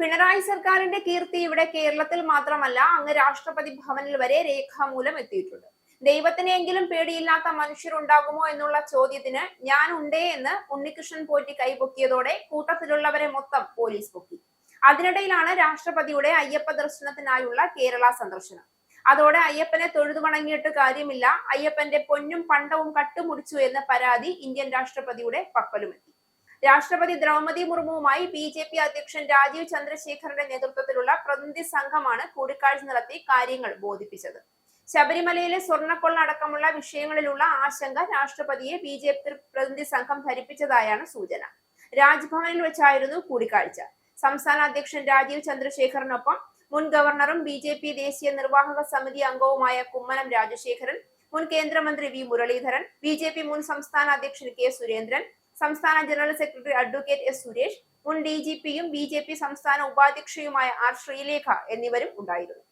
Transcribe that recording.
പിണറായി സർക്കാരിന്റെ കീർത്തി ഇവിടെ കേരളത്തിൽ മാത്രമല്ല, അങ്ങ് രാഷ്ട്രപതി ഭവനിൽ വരെ രേഖാമൂലം എത്തിയിട്ടുണ്ട്. ദൈവത്തിനെങ്കിലും പേടിയില്ലാത്ത മനുഷ്യരുണ്ടാകുമോ എന്നുള്ള ചോദ്യത്തിന് ഞാൻ ഉണ്ടേ എന്ന് ഉണ്ണികൃഷ്ണൻ പോറ്റി കൈപൊക്കിയതോടെ കൂട്ടത്തിലുള്ളവരെ മൊത്തം പോലീസ് പൊക്കി. അതിനിടയിലാണ് രാഷ്ട്രപതിയുടെ അയ്യപ്പ ദർശനത്തിനായുള്ള കേരള സന്ദർശനം. അതോടെ അയ്യപ്പനെ തൊഴുതു വണങ്ങിയിട്ട് കാര്യമില്ല, അയ്യപ്പന്റെ പൊന്നും പണ്ടവും കട്ടുമുടിച്ചു എന്ന പരാതി ഇന്ത്യൻ രാഷ്ട്രപതിയുടെ പക്കലുമെത്തി. രാഷ്ട്രപതി ദ്രൗപദി മുർമുവുമായി BJP അധ്യക്ഷൻ രാജീവ് ചന്ദ്രശേഖറിന്റെ നേതൃത്വത്തിലുള്ള പ്രതിനിധി സംഘമാണ് കൂടിക്കാഴ്ച നടത്തി കാര്യങ്ങൾ ബോധിപ്പിച്ചത്. ശബരിമലയിലെ സ്വർണ്ണക്കൊള്ള അടക്കമുള്ള വിഷയങ്ങളിലുള്ള ആശങ്ക രാഷ്ട്രപതിയെ BJP പ്രതിനിധി സംഘം ധരിപ്പിച്ചതായാണ് സൂചന. രാജ്ഭവനിൽ വെച്ചായിരുന്നു കൂടിക്കാഴ്ച. സംസ്ഥാന അധ്യക്ഷൻ രാജീവ് ചന്ദ്രശേഖറിനൊപ്പം മുൻ ഗവർണറും BJP ദേശീയ നിർവാഹക സമിതി അംഗവുമായ കുമ്മനം രാജശേഖരൻ, മുൻ കേന്ദ്രമന്ത്രി V മുരളീധരൻ, BJP മുൻ സംസ്ഥാന അധ്യക്ഷൻ K സുരേന്ദ്രൻ, സംസ്ഥാന general secretary advocate S Suresh, മുൻ DGPയും BJP സംസ്ഥാന ഉപാധ്യക്ഷയുമായ R ശ്രീലേഖ എന്നിവരും ഉണ്ടായിരുന്നു.